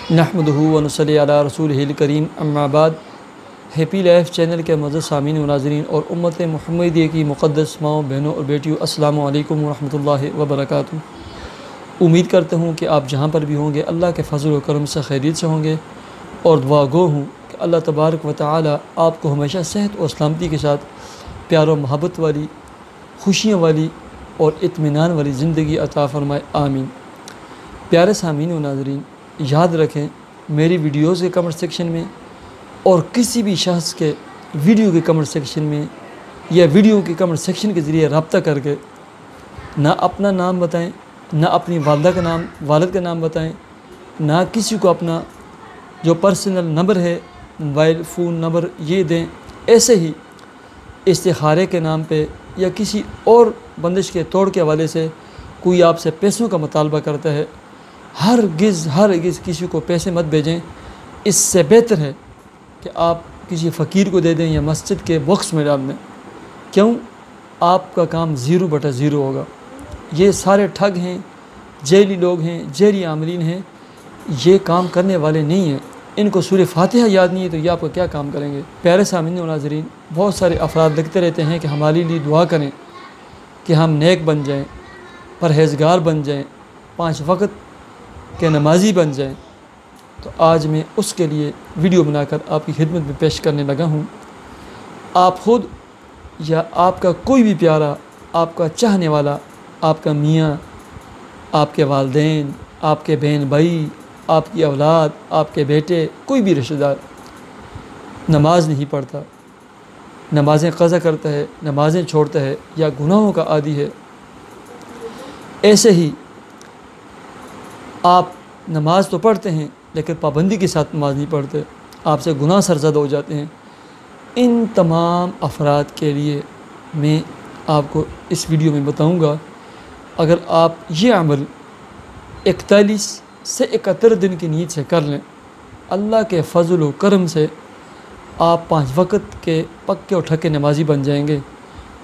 नहमदुहु व नुसल्ली अला रसूलिहिल करीम अम्मा बाद। हैप्पी लाइफ चैनल के मज़ीद सामीन व नाज़रीन और उम्मत मुहम्मदिया की मुक़द्दस माओ बहनों और बेटियों, अस्सलामु अलैकुम व रहमतुल्लाहि व बरकातुहू। उम्मीद करता हूँ कि आप जहाँ पर भी होंगे अल्लाह के फजल व करम से खैरियत से होंगे और दुआ गो हूँ कि अल्लाह तबारक व तआला आपको हमेशा सेहत और सलामती के साथ प्यार और मोहब्बत वाली, खुशियों वाली और इत्मीनान वाली ज़िंदगी अता फ़रमाए, आमीन। प्यारे सामीन व नाज़रीन, याद रखें मेरी वीडियोज़ के कमेंट सेक्शन में और किसी भी शख्स के वीडियो के कमेंट सेक्शन में या वीडियो के कमेंट सेक्शन के ज़रिए रब्ता करके ना अपना नाम बताएं, ना अपनी वालदा का नाम, वालिद का नाम बताएं, ना किसी को अपना जो पर्सनल नंबर है, मोबाइल फ़ोन नंबर ये दें। ऐसे ही इस्तिखारे के नाम पे या किसी और बंदिश के तोड़ के हवाले से कोई आपसे पैसों का मुतालबा करता है, हरगिज़ किसी को पैसे मत भेजें। इससे बेहतर है कि आप किसी फ़कीर को दे दें या मस्जिद के बॉक्स में डाल दें। क्यों? आपका काम 0/0 होगा। ये सारे ठग हैं, जेली लोग हैं, जेरी आमलीन हैं, ये काम करने वाले नहीं हैं। इनको सूरह फातिहा याद नहीं है तो ये आपका क्या काम करेंगे। प्यारे सामीन व नाज़रीन, बहुत सारे अफराद लिखते रहते हैं कि हमारे लिए दुआ करें कि हम नेक बन जाएं, परहेज़गार बन जाएं, 5 वक्त के नमाजी बन जाएं। तो आज मैं उसके लिए वीडियो बनाकर आपकी खिदमत में पेश करने लगा हूँ। आप ख़ुद या आपका कोई भी प्यारा, आपका चाहने वाला, आपका मियाँ, आपके वालिदैन, आपके बहन भाई, आपकी औलाद, आपके बेटे, कोई भी रिश्तेदार नमाज नहीं पढ़ता, नमाज़ें क़ज़ा करता है, नमाज़ें छोड़ता है या गुनाहों का आदी है, ऐसे ही आप नमाज तो पढ़ते हैं लेकिन पाबंदी के साथ नमाज नहीं पढ़ते, आपसे गुनाह सरज़द हो जाते हैं। इन तमाम अफराद के लिए मैं आपको इस वीडियो में बताऊंगा, अगर आप ये अमल 41 से 71 दिन की नीयत से कर लें, अल्लाह के फजल व करम से आप 5 वक्त के पक्के और ठक्के नमाजी बन जाएंगे।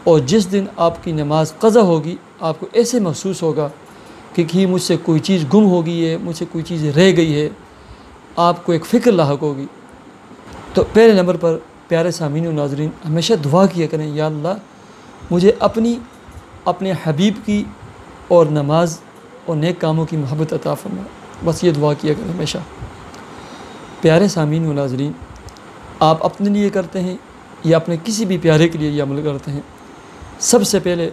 और जिस दिन आपकी नमाज क़ज़ा होगी, आपको ऐसे महसूस होगा कि मुझसे कोई चीज़ गुम हो गई है, मुझसे कोई चीज़ रह गई है, आपको एक फ़िक्र लाहक होगी। तो पहले नंबर पर प्यारे सामीन व नाज़रीन, हमेशा दुआ किया करें, या अल्लाह मुझे अपने हबीब की और नमाज और नेक कामों की मोहब्बत अता फरमा। बस ये दुआ किया करें हमेशा। प्यारे सामीन व नाज़रीन, आप अपने लिए करते हैं या अपने किसी भी प्यारे के लिए ये अमल करते हैं, सबसे पहले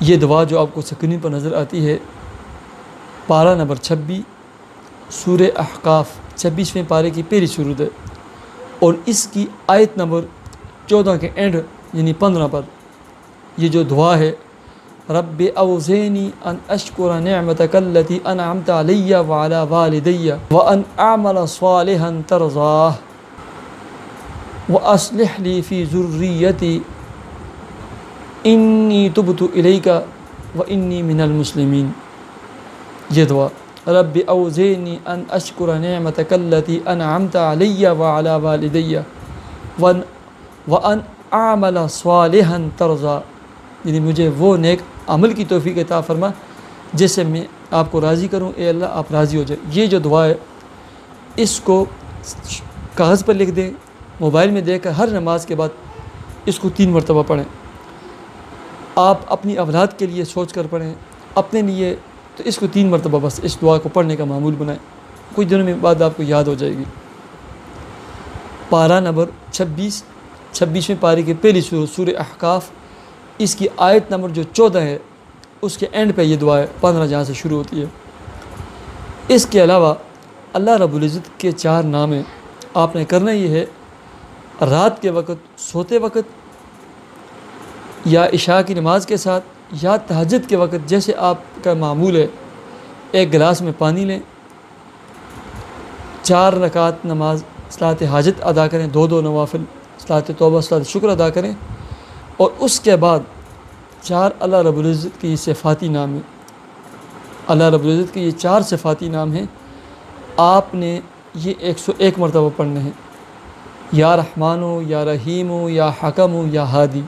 ये दुआ जो आपको स्क्रीन पर नज़र आती है, पारा नंबर 26 सूरह अहकाफ़ 26वें पारे की पहली सूरत है और इसकी आयत नंबर 14 के एंड यानी 15 पर ये जो दुआ है, रब्बि औज़िनी अन अश्कुरा निअमतकल्लती अनअमत अलैया व अला वालिदैया व अन अअमल सालिहन तरज़ाह व अस्लिह ली फ़ी ज़ुर्रियती इन्नी तुबतु इलैका व इन्नी मिनल मुस्लिमीन। ये दुआ, रब्बि औज़िनी अन अश्कुरा निअमतकल्लती अनअमत अलैया व अला वालिदैया व अन अअमल सालिहन तरज़ा, यानी मुझे वो नेक अमल की तौफीक अता फरमा जिससे मैं आपको राज़ी करूँ, ए अल्लाह आप राज़ी हो जाए। ये जो दुआ है, इसको कागज़ पर लिख दें, मोबाइल में देकर हर नमाज के बाद इसको 3 मरतबा पढ़ें। आप अपनी औलाद के लिए सोच कर पढ़ें, अपने लिए तो इसको 3 मरतबा बस इस दुआ को पढ़ने का मामूल बनाएं, कुछ दिनों में बाद आपको याद हो जाएगी। पारा नंबर 26वें पारे की पहली सूरत सूरह अहकाफ़, इसकी आयत नंबर जो 14 है उसके एंड पे ये दुआ है, 15 जहाँ से शुरू होती है। इसके अलावा अल्लाह रब्बुल इज़्ज़त के 4 नाम हैं। आपने करना ये है, रात के वक़्त सोते वक़्त या इशा की नमाज के साथ या तहज्जुद के वक़्त, जैसे आपका मामूल है, 1 गिलास में पानी लें, 4 रकात नमाज सलात हाजत अदा करें, 2 नवाफिल सलात तौबा सलात शुक्र अदा करें और उसके बाद 4 अल्लाह रब्बुल इज़्ज़त के ये सिफ़ाती नाम हैं। अल्लाह रब्बुल इज़्ज़त के ये 4 सिफ़ाती नाम हैं, आपने ये 101 मरतबा पढ़ने हैं। या रहमानो, या रहीमो, या हकमो, या हादी,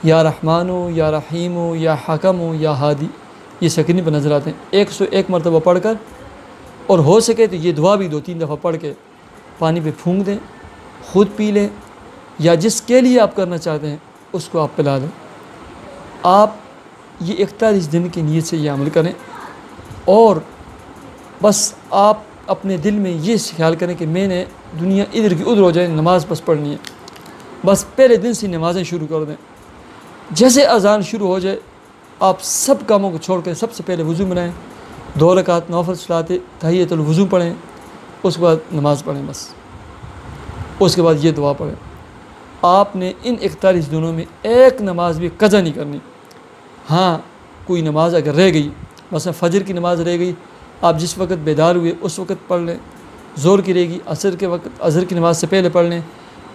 या रहमानो, या रहीमो, या हकमो, या हादी, ये स्क्रीन पर नज़र आते हैं। 101 मरतबा पढ़कर और हो सके तो ये दुआ भी 2-3 दफ़ा पढ़ के पानी पे फूंक दें, ख़ुद पी लें, या जिसके लिए आप करना चाहते हैं उसको आप पिला दें। आप ये 41 दिन की नीयत से ये अमल करें, और बस आप अपने दिल में ये ख्याल करें कि मैंने दुनिया इधर की उधर हो जाए, नमाज़ बस पढ़नी है। बस पहले दिन से नमाज़ें शुरू कर दें। जैसे अज़ान शुरू हो जाए आप सब कामों को छोड़ कर सबसे पहले वज़ू बनाएं, 2 रकात नौफल सलाते तहियतुल वज़ू पढ़ें, उसके बाद नमाज़ पढ़ें। बस उसके बाद ये दुआ पढ़ें। आपने इन 41 दिनों में एक नमाज भी कज़ा नहीं करनी। हाँ, कोई नमाज अगर रह गई, मसलन फ़जर की नमाज़ रह गई, आप जिस वक्त बेदार हुए उस वक्त पढ़ लें। ज़ोर की रहेगी असर के वक्त, असर की नमाज़ से पहले पढ़ लें।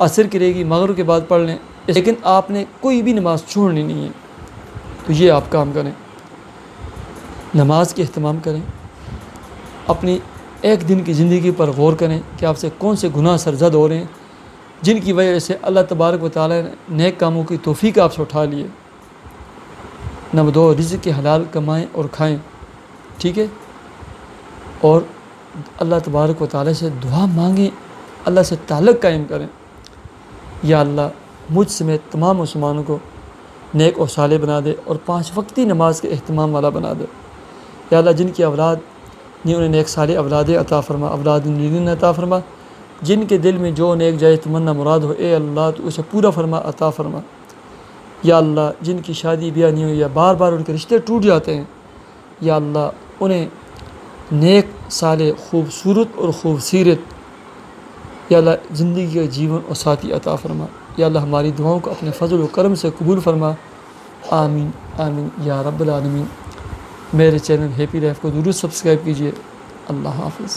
असर की रहेगी मगरिब के बाद पढ़ लें। लेकिन आपने कोई भी नमाज़ छोड़नी नहीं है। तो ये आप काम करें, नमाज के अहतमाम करें, अपनी एक दिन की ज़िंदगी पर गौर करें कि आपसे कौन से गुनाह सरज़द हो रहे हैं जिनकी वजह से अल्लाह तबारक व तआला ने नेक कामों की तौफ़ीक आपसे उठा ली है। नंबर 2, रिज़्क़ के हलाल कमाएं और खाएं, ठीक है। और अल्लाह तबारक व तआला से दुआ मांगें, अल्लाह से ताल्लुक़ कायम करें। या अल्लाह मुझ समेत तमाम मुसलमानों को नेक और साले बना दे और 5 वक्ती नमाज के अहतमाम वाला बना दे। या अल्लाह जिनकी औलाद नहीं उन्हें नेक साले औलाद अता फरमा, औलाद मुबारक अता फरमा। जिनके दिल में जो नेक जायज़ तमन्ना मुराद हो, ए अल्लाह तो उसे पूरा फरमा, अता फरमा। या अल्लाह जिनकी शादी ब्याह नहीं हुई या बार बार उनके रिश्ते टूट जाते हैं, या अल्लाह उन्हें नेक साले खूबसूरत और खूबसीरत या अल्लाह ज़िंदगी का जीवन और साथी अता फरमा। या अल्लाह हमारी दुआओं को अपने फजल व करम से कबूल फरमा। आमीन आमीन या रब्बल आलमीन। मेरे चैनल हैप्पी लाइफ को ज़रूर सब्सक्राइब कीजिए। अल्लाह हाफ़िज़।